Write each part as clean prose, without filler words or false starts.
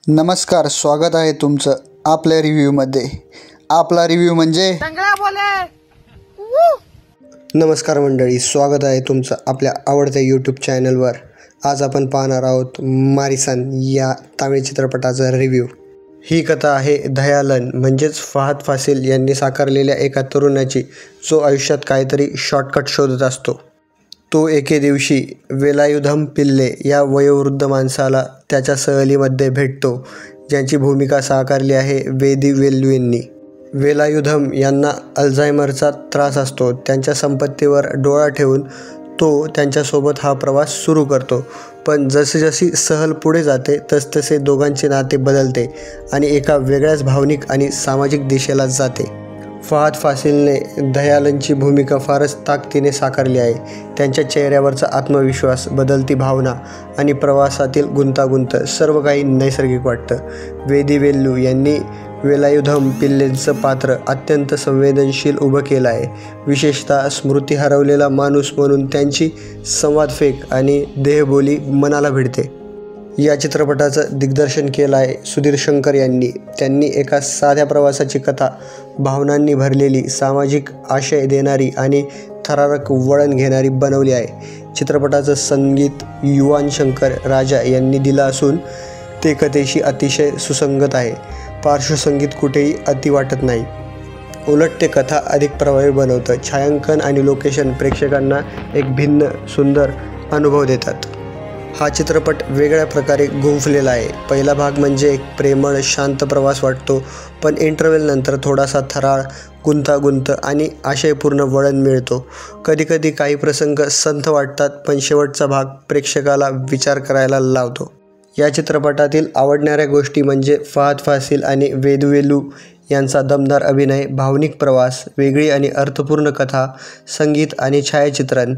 नमस्कार, स्वागत आहे तुमचं आपल्या रिव्ह्यूमध्ये। आपला रिव्ह्यू म्हणजे नमस्कार मंडळी, स्वागत आहे तुमचं आपल्या आवडत्या यूट्यूब चॅनलवर। आज आपण पाहणार आहोत मारिसन या तामिळ चित्रपटाचा रिव्ह्यू। ही कथा आहे दयालन म्हणजेच फहाद फासिल यांनी साकारलेल्या एका तरुणाची, जो आयुष्यात काहीतरी शॉर्टकट शोधत असतो। तो एके दिवशी वेलायुधम पिल्ले या वयोवृद्ध माणसाला त्याच्या सहलीमध्ये भेटतो, ज्यांची भूमिका साकारली आहे वेदी वेल्लू यांनी। वेलायुधम यांना अल्झायमरचा त्रास असतो। त्यांच्या संपत्तीवर डोळा ठेवून तो त्यांच्यासोबत हा प्रवास सुरू करतो, पण जसजशी सहल पुढे जाते तसतसे दोघांचे नाते बदलते आणि एका वेगळ्याच भावनिक आणि सामाजिक दिशेला जाते। फहाद फासिलने दयालनची भूमिका फारच ताकदीने साकारली आहे। त्यांच्या चेहऱ्यावरचा आत्मविश्वास, बदलती भावना आणि प्रवासातील गुंतागुंत सर्व काही नैसर्गिक वाटतं। वेदी वेल्लू यांनी वेलायुधम पिल्लेंचं पात्र अत्यंत संवेदनशील उभं केलं आहे। विशेषतः स्मृती हरवलेला माणूस म्हणून त्यांची संवादफेक आणि देहबोली मनाला भिडते। या चित्रपटाचं दिग्दर्शन केलं आहे सुधीर शंकर यांनी। त्यांनी एका साध्या प्रवासाची कथा भावनांनी भरलेली, सामाजिक आशय देणारी आणि थरारक वळण घेणारी बनवली आहे। चित्रपटाचं संगीत युवन शंकर राजा यांनी दिलं असून ते कथेशी अतिशय सुसंगत आहे। पार्श्वसंगीत कुठेही अति वाटत नाही, उलट ते कथा अधिक प्रभावी बनवतं। छायांकन आणि लोकेशन प्रेक्षकांना एक भिन्न सुंदर अनुभव देतात। हा चित्रपट वेगळ्या प्रकारे गुंफलेला आहे। पहिला भाग म्हणजे एक प्रेमळ शांत प्रवास वाटतो, पण इंटरव्हेलनंतर थोडासा थराळ, गुंतागुंत आणि आशयपूर्ण वळण मिळतो। कधीकधी काही प्रसंग संथ वाटतात, पण शेवटचा भाग प्रेक्षकाला विचार करायला लावतो। या चित्रपटातील आवडणाऱ्या गोष्टी म्हणजे फहाद फासिल आणि वेदी वेल्लू यांचा दमदार अभिनय, भावनिक प्रवास, वेगळी आणि अर्थपूर्ण कथा, संगीत आणि छायाचित्रण।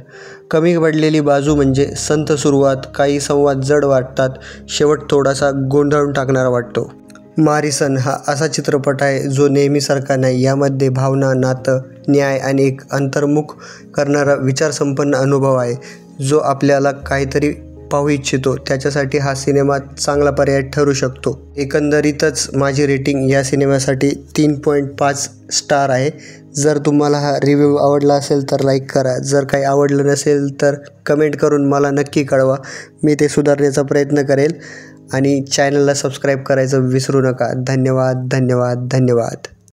कमी पडलेली बाजू म्हणजे संथ सुरुवात, काही संवाद जड वाटतात, शेवट थोडासा गोंधळून टाकणारा वाटतो। मारिसन हा असा चित्रपट आहे जो नेहमीसारखा नाही। यामध्ये भावना, नातं, न्याय आणि एक अंतर्मुख करणारा विचारसंपन्न अनुभव आहे, जो आपल्याला काहीतरी पाहू इच्छितो त्याच्यासाठी हा सिनेमा चांगला पर्याय ठरू शकतो। एकंदरीतच माझी रेटिंग या सिनेमासाठी 3.5 स्टार आहे। जर तुम्हाला हा रिव्ह्यू आवडला असेल तर लाईक करा, जर काही आवडलं नसेल तर कमेंट करून मला नक्की कळवा, मी ते सुधारण्याचा प्रयत्न करेल। आणि चॅनलला सबस्क्राईब करायचं विसरू नका। धन्यवाद धन्यवाद धन्यवाद।